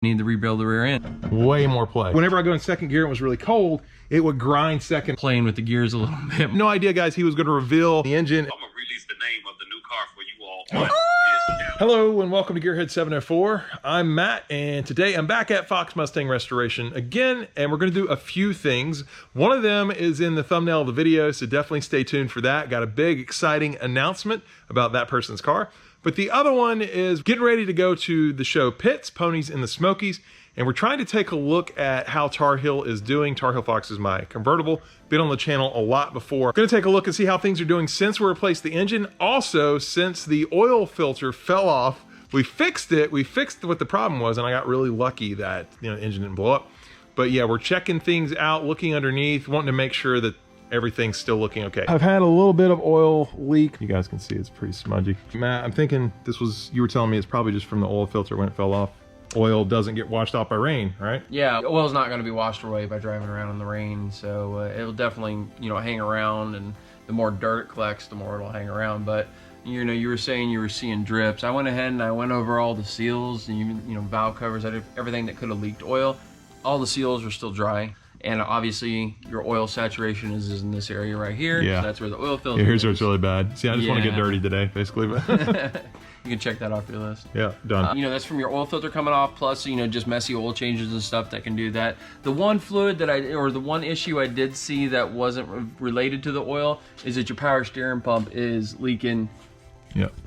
Need to rebuild the rear end. Way more play. Whenever I go in second gear and it was really cold, it would grind second. Playing with the gears a little bit. No idea, guys, he was going to reveal the engine. I'm going to release the name of the new car for you all. Hello and welcome to Gearhead 704. I'm Matt, and today I'm back at Fox Mustang Restoration again, and we're going to do a few things. One of them is in the thumbnail of the video, so definitely stay tuned for that. Got a big, exciting announcement about that person's car. But the other one is getting ready to go to the show Pits, Ponies in the Smokies, and we're trying to take a look at how Tar Heel is doing. TarHeelFox is my convertible. Been on the channel a lot before. Gonna take a look and see how things are doing since we replaced the engine. Also, since the oil filter fell off, we fixed it. We fixed what the problem was, and I got really lucky that the engine didn't blow up. But yeah, we're checking things out, looking underneath, wanting to make sure that everything's still looking okay. I've had a little bit of oil leak. You guys can see it's pretty smudgy. Matt, I'm thinking this was, you were telling me it's probably just from the oil filter when it fell off. Oil doesn't get washed off by rain, right? Yeah, oil's not going to be washed away by driving around in the rain, so it'll definitely, hang around, and the more dirt it collects, the more it'll hang around. But you were saying you were seeing drips. I went ahead and I went over all the seals and valve covers, everything that could have leaked oil. All the seals are still dry. And obviously, your oil saturation is in this area right here. Yeah. So that's where the oil filter here's where it's really bad. See, I just want to get dirty today, basically. But you can check that off your list. Yeah, done. That's from your oil filter coming off, plus, just messy oil changes and stuff that can do that. The one fluid that the one issue I did see that wasn't related to the oil is that your power steering pump is leaking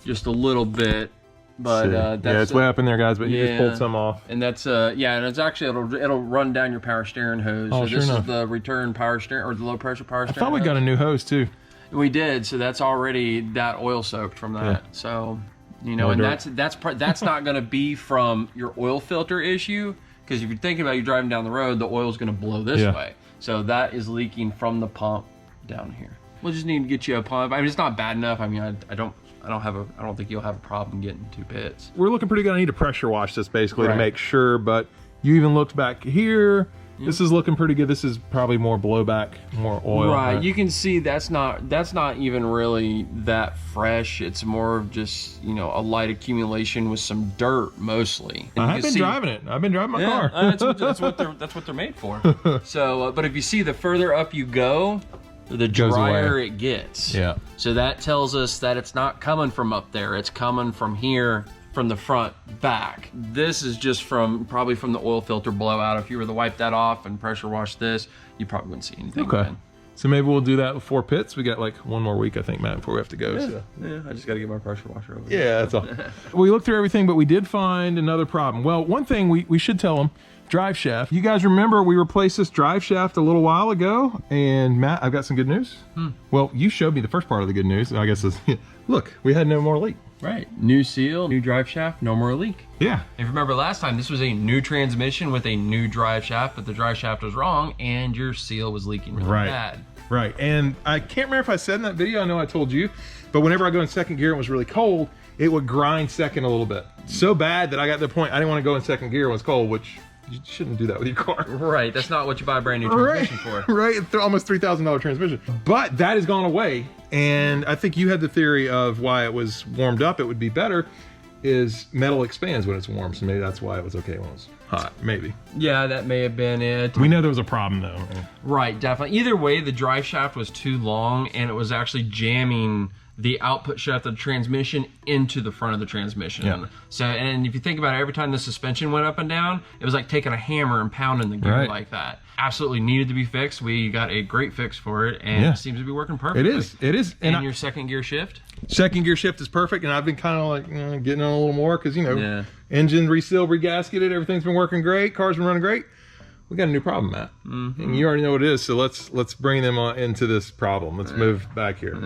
just a little bit. But that's it's way up in there, guys. But you just pulled some off, and that's and it's actually it'll run down your power steering hose. Oh, so this is the return power steering, or the low pressure power steering. I thought we got a new hose too. We did, so that's already that oil soaked from that. Yeah. So and that's not going to be from your oil filter issue, because if you're thinking about you driving down the road, the oil's going to blow this way. So that is leaking from the pump down here. We'll just need to get you a pump. I mean, it's not bad enough. I mean, I don't think you'll have a problem getting two pits. We're looking pretty good. I need to pressure wash this basically to make sure, but you even looked back here. Yep. This is looking pretty good. This is probably more blowback, more oil. Right. You can see that's not even really that fresh. It's more of just, a light accumulation with some dirt mostly. And I've been driving it. I've been driving my car. That's what they're made for. So, but if you see, the further up you go, the drier it gets. Yeah. So that tells us that it's not coming from up there. It's coming from here, from the front back. This is just probably from the oil filter blowout. If you were to wipe that off and pressure wash this, you probably wouldn't see anything. Okay. Again. So maybe we'll do that before pits. We got like one more week, I think, Matt, before we have to go. Yeah, so. I just got to get my pressure washer over. Yeah, that's all. We looked through everything, but we did find another problem. Well, one thing we should tell them, drive shaft. You guys remember we replaced this drive shaft a little while ago, and Matt, I've got some good news. Well, you showed me the first part of the good news. I guess is, look, we had no more leak. Right. New seal, new drive shaft, no more leak. Yeah. If you remember last time, this was a new transmission with a new drive shaft, but the drive shaft was wrong and your seal was leaking really bad. Right. And I can't remember if I said in that video, I know I told you, but whenever I go in second gear and it was really cold, it would grind second a little bit. So bad that I got to the point I didn't want to go in second gear when it's cold, which you shouldn't do that with your car. Right, that's not what you buy a brand new transmission for. Right, almost $3,000 transmission. But that has gone away, and I think you had the theory of why it was warmed up, it would be better, is metal expands when it's warm, so maybe that's why it was okay when it was hot, maybe. Yeah, that may have been it. We know there was a problem though. Right, definitely. Either way, the drive shaft was too long, and it was actually jamming the output shaft of the transmission into the front of the transmission. Yeah. So, and if you think about it, every time the suspension went up and down, it was like taking a hammer and pounding the gear like that. Absolutely needed to be fixed. We got a great fix for it, and it seems to be working perfectly. It is. And your second gear shift? Second gear shift is perfect, and I've been kind of like getting on a little more because, engine resealed, regasketed, everything's been working great, car's been running great. We got a new problem, Matt. And you already know what it is, so let's bring them into this problem. Let's move back here.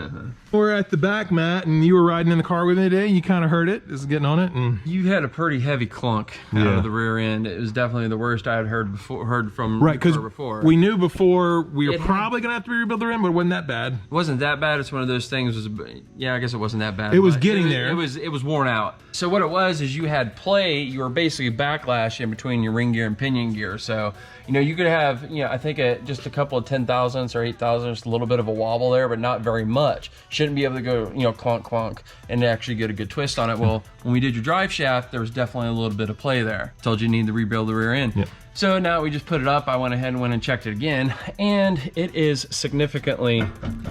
We're at the back, Matt, and you were riding in the car with me today, and you kind of heard it, just getting on it. And you had a pretty heavy clunk out of the rear end. It was definitely the worst I had heard from before. We knew before we were probably going to have to rebuild the rim, but it wasn't that bad. It wasn't that bad. It's one of those things. I guess it wasn't that bad. It was getting there. It was worn out. So what it was is you had play. You were basically backlash in between your ring gear and pinion gear. So You know, you could have, you know, I think just a couple of 10,000ths or 8,000ths, just a little bit of a wobble there, but not very much. Shouldn't be able to go, you know, clunk, clunk, and actually get a good twist on it. Well, when we did your drive shaft, there was definitely a little bit of play there. Told you need to rebuild the rear end. Yeah. So now we just put it up. I went ahead and went and checked it again, and it is significantly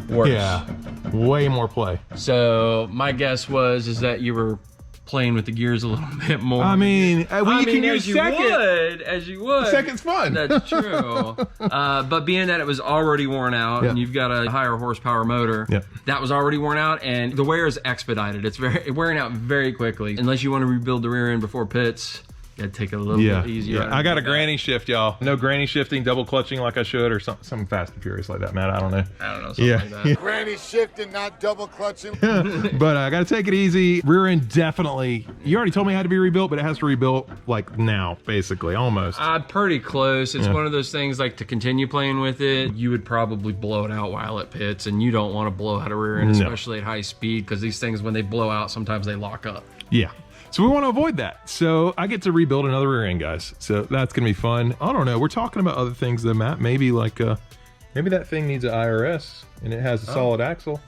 worse. Yeah, way more play. So my guess is that you were playing with the gears a little bit more. I mean, well, you can use second. As you would. Second's fun. That's true. But being that it was already worn out, and you've got a higher horsepower motor, that was already worn out, and the wear is expedited. It's wearing out very quickly. Unless you want to rebuild the rear end before pits, gotta take it a little bit easier. Yeah. I got a granny shift, y'all. No granny shifting, double clutching like I should, or something fast and furious like that, Matt. I don't know. Something like that. Granny shifting, not double clutching. But I gotta take it easy. Rear end definitely. You already told me it had to be rebuilt, but it has to rebuilt like now, basically, almost. Pretty close. It's one of those things like to continue playing with it, you would probably blow it out while it pits, and you don't want to blow out a rear end, especially at high speed, because these things, when they blow out, sometimes they lock up. Yeah. So we want to avoid that. So I get to rebuild another rear end, guys. So that's gonna be fun. I don't know. We're talking about other things though, Matt. Maybe like maybe that thing needs an IRS and it has a solid axle.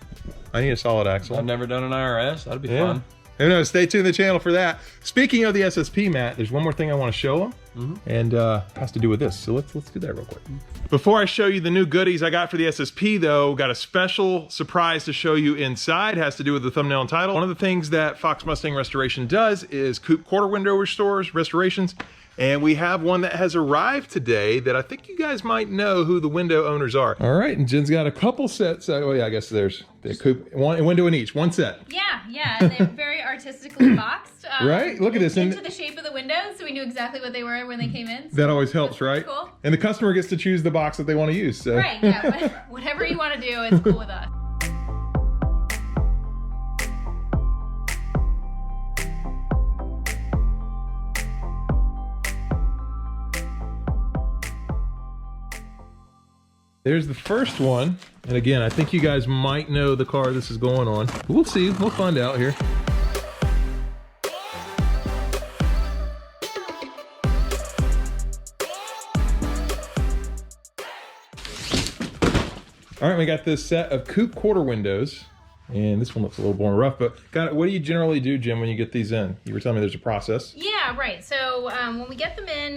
I need a solid axle. I've never done an IRS. That'd be fun. Who knows? Stay tuned to the channel for that. Speaking of the SSP, Matt, there's one more thing I want to show them, and has to do with this. So let's do that real quick. Before I show you the new goodies I got for the SSP, though, got a special surprise to show you inside. Has to do with the thumbnail and title. One of the things that Fox Mustang Restoration does is coupe quarter window restorations. And we have one that has arrived today that I think you guys might know who the window owners are. All right, and Jen's got a couple sets. Oh yeah, I guess there's the coupe, one window in each, one set. Yeah, and they're very artistically boxed. Right, look at this. Into the shape of the windows, so we knew exactly what they were when they came in. So that always helps, right? Cool. And the customer gets to choose the box that they want to use. So. Right, yeah, whatever you want to do, it's cool with us. There's the first one. And again, I think you guys might know the car this is going on. We'll see, we'll find out here. All right, we got this set of coupe quarter windows. And this one looks a little more rough, but what do you generally do, Jim, when you get these in? You were telling me there's a process. Yeah, right. So when we get them in,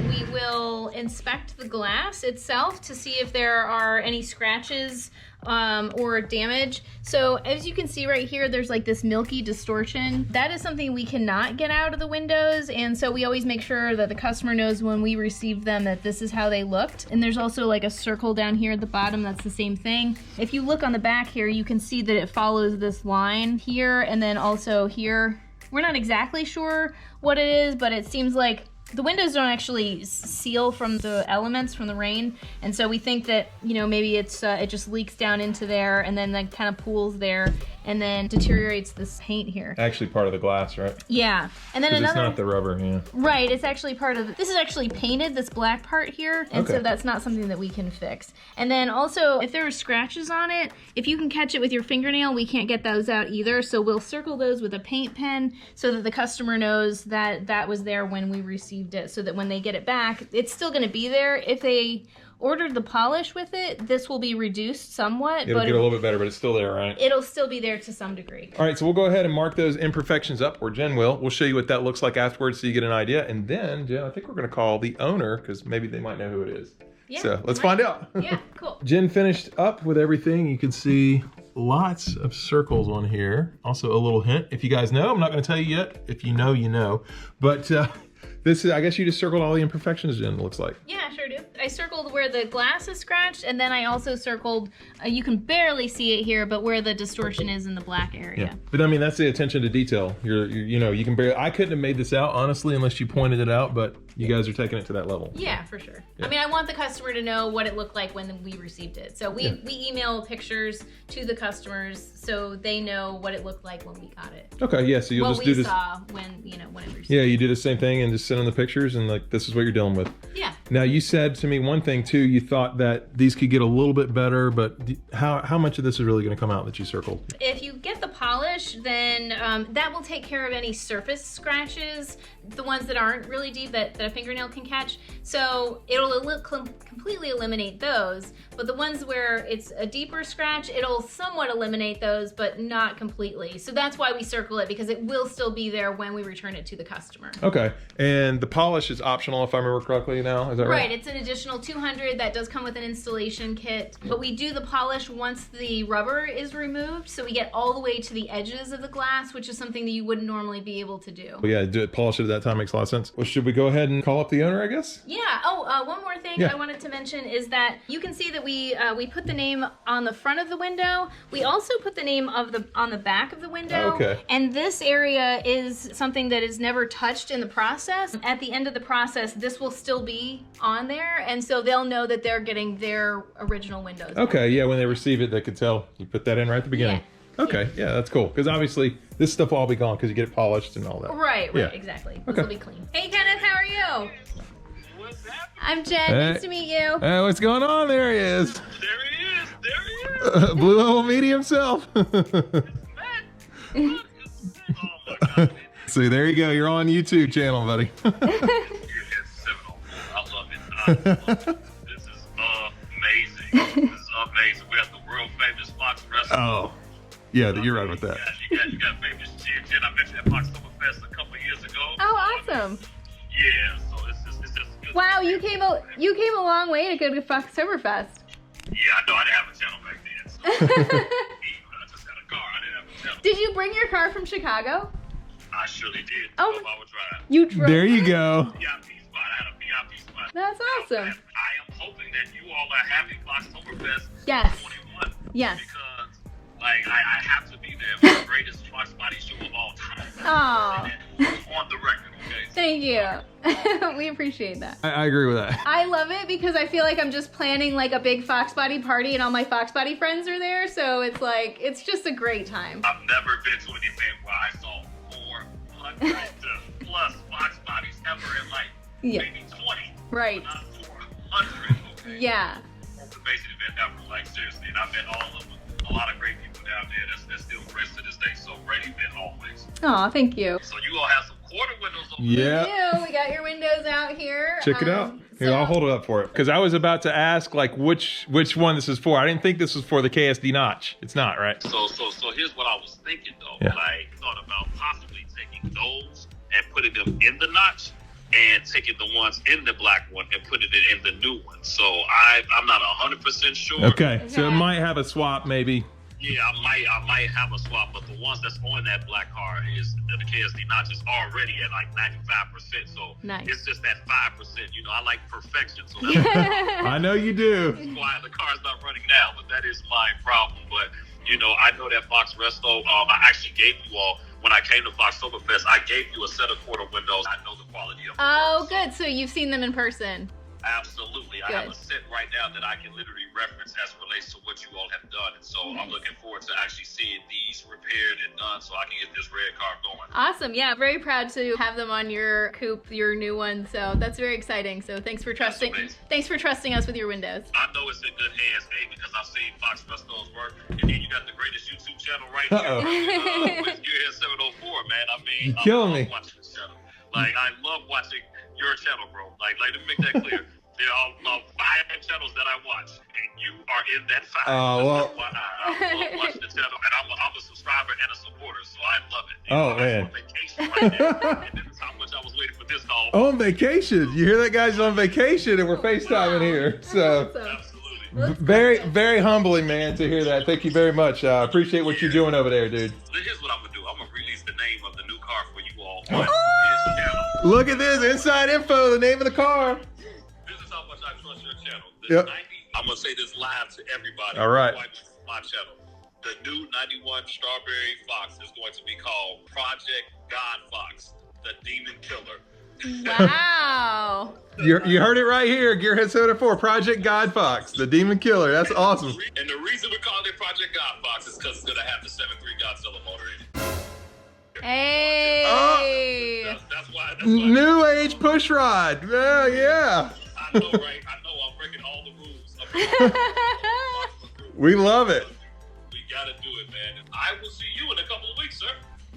we will inspect the glass itself to see if there are any scratches or damage. So as you can see right here, there's like this milky distortion. That is something we cannot get out of the windows, and so we always make sure that the customer knows when we receive them that this is how they looked. And there's also like a circle down here at the bottom that's the same thing. If you look on the back here, you can see that it follows this line here, and then also here. We're not exactly sure what it is, but it seems like the windows don't actually seal from the elements from the rain, and so we think that, you know, maybe it's it just leaks down into there and then kind of pools there and then deteriorates this paint here. Actually part of the glass, right? Yeah. And then another, it's not the rubber, yeah. Right, it's actually part of this is actually painted, this black part here, and so that's not something that we can fix. And then also, if there are scratches on it, if you can catch it with your fingernail, we can't get those out either, so we'll circle those with a paint pen so that the customer knows that that was there when we received it, so that when they get it back, it's still going to be there. If they ordered the polish with it, this will be reduced somewhat. It'll get a little bit better, but it's still there, right? It'll still be there to some degree. All right, so we'll go ahead and mark those imperfections up, or Jen will. We'll show you what that looks like afterwards so you get an idea. And then, Jen, I think we're going to call the owner because maybe they might know who it is. Yeah, so let's find out. Yeah, cool. Jen finished up with everything. You can see lots of circles on here. Also a little hint. If you guys know, I'm not going to tell you yet. If you know, you know. But this is, I guess you just circled all the imperfections, Jen, it looks like. Yeah, I sure do. I circled where the glass is scratched, and then I also circled, you can barely see it here, but where the distortion is in the black area. Yeah, but I mean, that's the attention to detail. You know, you can barely, I couldn't have made this out, honestly, unless you pointed it out, but you guys are taking it to that level. Yeah, for sure. Yeah. I mean, I want the customer to know what it looked like when we received it. So we email pictures to the customers so they know what it looked like when we got it. Okay, yeah, so you'll just do this. What we saw when, you know, when it received. Yeah, you do the same thing and just send them the pictures and like, this is what you're dealing with. Yeah. Now you said to me one thing too, you thought that these could get a little bit better, but how much of this is really going to come out that you circled? If you get the polish, then that will take care of any surface scratches, the ones that aren't really deep that a fingernail can catch. So it'll completely eliminate those, but the ones where it's a deeper scratch, it'll somewhat eliminate those, but not completely. So that's why we circle it, because it will still be there when we return it to the customer. Okay, and the polish is optional if I remember correctly now, is that right? Right, it's an additional $200 that does come with an installation kit, but we do the polish once the rubber is removed, so we get all the way to the edges of the glass, which is something that you wouldn't normally be able to do. Well, yeah, do it, polish it at that time makes a lot of sense. Well, should we go ahead and call up the owner, I guess? Yeah. One more thing I wanted to mention is that you can see that we put the name on the front of the window. We also put the name on the back of the window. Okay. And this area is something that is never touched in the process. At the end of the process, this will still be on there, and so they'll know that they're getting their original windows. Okay, yeah, when they receive it, they can tell. You put that in right at the beginning. Yeah. Okay, yeah, that's cool. Because obviously, this stuff will all be gone because you get it polished and all that. Right, Yeah. exactly. Okay. This will be clean. Hey, Kenneth, how are you? What's happening? I'm Jen. Hey. Nice to meet you. Hey, what's going on? There he is. There he is. There he is. Blue Oval Media himself. Matt. Look, it's Matt. Oh my God. See, there you go. You're on YouTube channel, buddy. It's 704. I love it. This is amazing. This is amazing. We're at the world famous Fox restaurant. Oh, yeah, you're right with that. You got famous Jen. I mentioned at Foxtoberfest a couple of years ago. Oh, awesome. Yeah, so it's just good. Wow, you came a long way to go to FOXBODY. Yeah, I know. I didn't have a channel back then. So. I just had a car. I didn't have a channel. Did you bring your car from Chicago? I surely did. Oh. 12-hour drive. You drove. There you go. VIP spot. I had a VIP spot. That's awesome. And I am hoping that you all are having Foxtoberfest Yes. 21. Yes. Because, like, I have to be there for the greatest FOXBODY show of all time. Oh, And on the record, okay? thank you. We appreciate that. I agree with that. I love it because I feel like I'm just planning like a big FOXBODY party and all my FOXBODY friends are there. So it's like, it's just a great time. I've never been to an event where I saw 400 plus FOXBODYs ever in like Yeah. maybe 20. Right. Not 400, okay? Yeah. Most amazing event ever, like seriously. And I've met all of them. A lot of great people down there that's still friends to this day. So great event always. Oh, thank you. So you all have some quarter windows over Yeah. We got your windows out here. Check it out. Here, so- I'll hold it up for it. Because I was about to ask, like, which one this is for. I didn't think this was for the KSD notch. It's not, right? So here's what I was thinking though. Yeah. Like thought about possibly taking those and putting them in the notch and taking the ones in the black one and putting it in the new one. So I'm not 100% sure. Okay, so it Okay. might have a swap, maybe. Yeah, I might have a swap, but the ones that's on that black car is the KSD notch is already at like 95%. So Nice. it's just that 5%. You know, I like perfection, so that's I know you do. why the car's not running now. But that is my problem. But you know, I know that Fox Resto. I actually gave you all when I came to Foxtoberfest. I gave you a set of quarter windows. I know the quality of them. Oh, good. So you've seen them in person. Absolutely. I have Good. a set right now that I can literally reference as relates to what you all have done. And so I'm looking forward to actually seeing these repaired and done so I can get this red car going. Awesome. Yeah, very proud to have them on your Coupe, your new one. So that's very exciting. So thanks for trusting. amazing. Thanks for trusting us with your windows. I know it's in good hands, A, because I've seen Fox Resto's work. And then you got the greatest YouTube channel right Uh-oh. here. With Gear Head 704, man. I mean, You're killing me. I love watching this channel. Like, I love watching your channel, bro. Like let me make that clear. There are 5 channels that I watch, and you are in that 5. Oh, well. That's why I love watching the channel, and I'm a subscriber and a supporter, so I love it. You Oh, know, man. I'm on vacation right now, and this is how much I was waiting for this call. On vacation. You hear that guy's on vacation and we're FaceTiming here. So Awesome. Absolutely. very, very humbling, man, to hear that. Thank you very much. I appreciate what you're doing over there, dude. Here's what I'm gonna do. I'm gonna release the name of the new car for you all on his channel. Look at this inside info, the name of the car. This is how much I trust your channel. Yep. I'm gonna say this live to everybody. All right. My channel. The new 91 Strawberry Fox is going to be called Project GodFox, the Demon Killer. Wow. You heard it right here. Gearhead 704, Project GodFox, the Demon Killer. That's awesome. And the reason we're calling it Project GodFox is because it's gonna have the 7.3 Godzilla motor in it. Hey. That's why. New age push rod. Yeah, yeah. I know, right? I know. I'm breaking all the rules. I'm breaking all the rules. We love it. We gotta do it, man. I will see you in a couple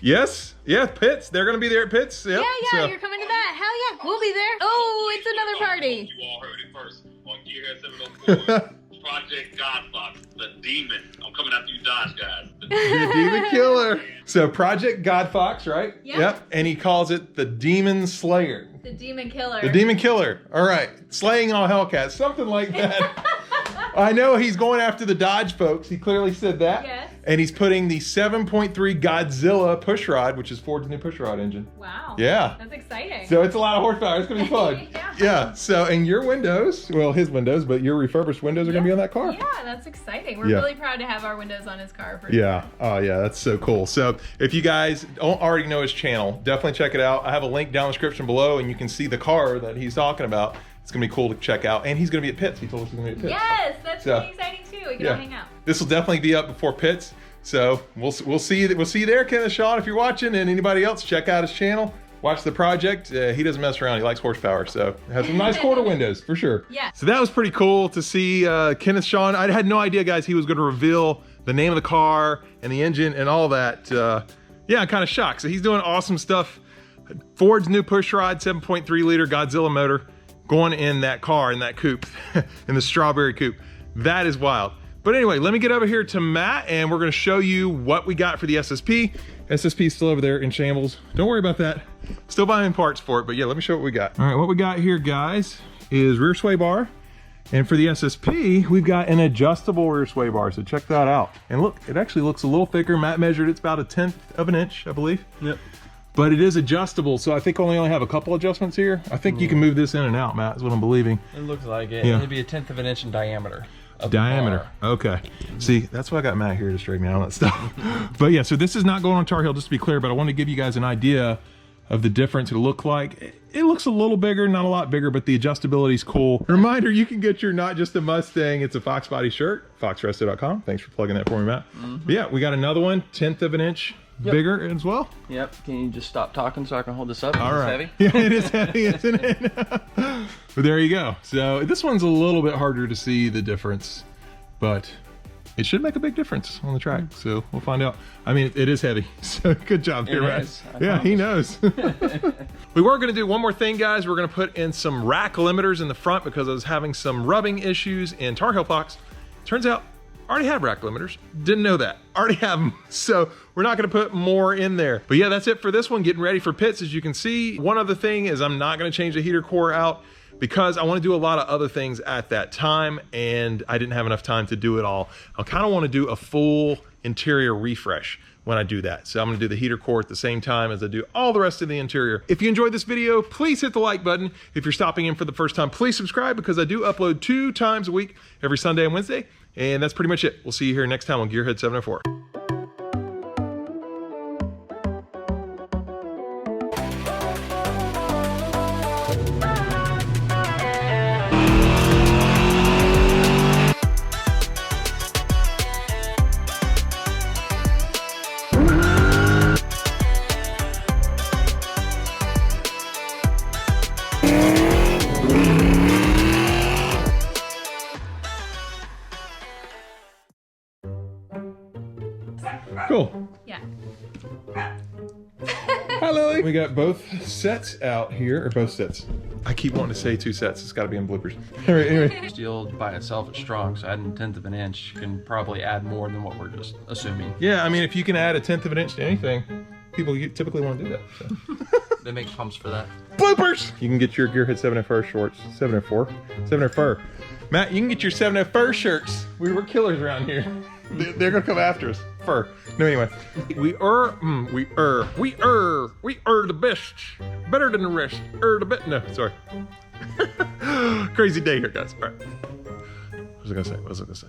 Yes, yeah, Pitts. They're gonna be there at Pitts. Yep. Yeah, you're coming to that. Hell yeah, we'll be there. Oh, it's another party. You all heard it first on Gearhead 704. Project GodFox, the demon. I'm coming after you, Dodge guys. The Demon Killer. So Project GodFox, right? Yeah. Yep. And he calls it the Demon Slayer. The Demon Killer. The Demon Killer. All right. Slaying all Hellcats. Something like that. I know he's going after the Dodge folks. He clearly said that. Yes. And he's putting the 7.3 Godzilla pushrod, which is Ford's new pushrod engine. Wow. Yeah. That's exciting. So it's a lot of horsepower. It's going to be fun. Yeah. So, and your windows, well, his windows, but your refurbished windows are going to be on that car. Yeah, that's exciting. We're Yeah. really proud to have our windows on his car. For Yeah. sure. Oh, yeah. That's so cool. So if you guys don't already know his channel, definitely check it out. I have a link down in the description below, and you can see the car that he's talking about. It's going to be cool to check out. And he's going to be at Pitts. He told us he's going to be at Pitts. Yes, that's So, really exciting too. We can all hang out. This will definitely be up before Pitts. So we'll see you there, Kenneth Shaw, if you're watching, and anybody else, check out his channel. Watch the project. He doesn't mess around. He likes horsepower, so it has some nice quarter windows for sure. Yeah. So that was pretty cool to see Kenneth Shaw. I had no idea, guys, he was going to reveal the name of the car and the engine and all that. Yeah, I'm kind of shocked. So he's doing awesome stuff. Ford's new pushrod 7.3 liter Godzilla motor going in that car, in that coupe, in the strawberry coupe. That is wild. But anyway, let me get over here to Matt, and we're going to show you what we got for the SSP. SSP is still over there in shambles. Don't worry about that. Still buying parts for it, but yeah, let me show what we got. All right, what we got here, guys, is rear sway bar. And for the SSP, we've got an adjustable rear sway bar, so check that out. And look, it actually looks a little thicker. Matt measured it's about 1/10 of an inch, I believe. Yep. But it is adjustable, so I think only have a couple adjustments here. I think you can move this in and out, Matt, is what I'm believing. It looks like it. Yeah. It'd be 1/10 of an inch in diameter. Diameter. Okay. See, that's why I got Matt here to straighten me out on that stuff. But yeah, so this is not going on Tar Heel, just to be clear, but I want to give you guys an idea of the difference it'll look like. It looks a little bigger, not a lot bigger, but the adjustability is cool. Reminder, you can get your Not Just a Mustang, it's a FOXBODY shirt, foxresto.com. Thanks for plugging that for me, Matt. But yeah, we got another one, 1/10 of an inch bigger as well. Yep. Can you just stop talking so I can hold this up? All It's right. heavy. Yeah, it is heavy, isn't it? But there you go. So this one's a little bit harder to see the difference, but it should make a big difference on the track. So we'll find out. I mean, it is heavy. So good job here, right? Yeah, he knows. We were going to do one more thing, guys. We're going to put in some rack limiters in the front because I was having some rubbing issues in TarHeelFox. Turns out I already have rack limiters. Didn't know that. Already have them. So we're not going to put more in there. But yeah, that's it for this one. Getting ready for Pitts, as you can see. One other thing is I'm not going to change the heater core out because I want to do a lot of other things at that time, and I didn't have enough time to do it all. I kind of want to do a full interior refresh when I do that. So I'm going to do the heater core at the same time as I do all the rest of the interior. If you enjoyed this video, please hit the like button. If you're stopping in for the first time, please subscribe because I do upload 2 times a week, every Sunday and Wednesday. And that's pretty much it. We'll see you here next time on Gearhead 704. Cool. Yeah. Hi, Lily. We got both sets out here, or both sets. I keep wanting to say 2 sets. It's got to be in bloopers. All right, anyway. Steel by itself is strong, so adding 1/10 of an inch can probably add more than what we're just assuming. Yeah, I mean, if you can add 1/10 of an inch to anything, people typically want to do that. So. They make pumps for that. Bloopers! You can get your Gearhead 704 shorts. 704? 704. Matt, you can get your 704 shirts. We're killers around here. They're gonna come after us. Fur. No, anyway. We are the best. Better than the rest. The best. No, sorry. Crazy day here, guys. All right. What was I gonna say?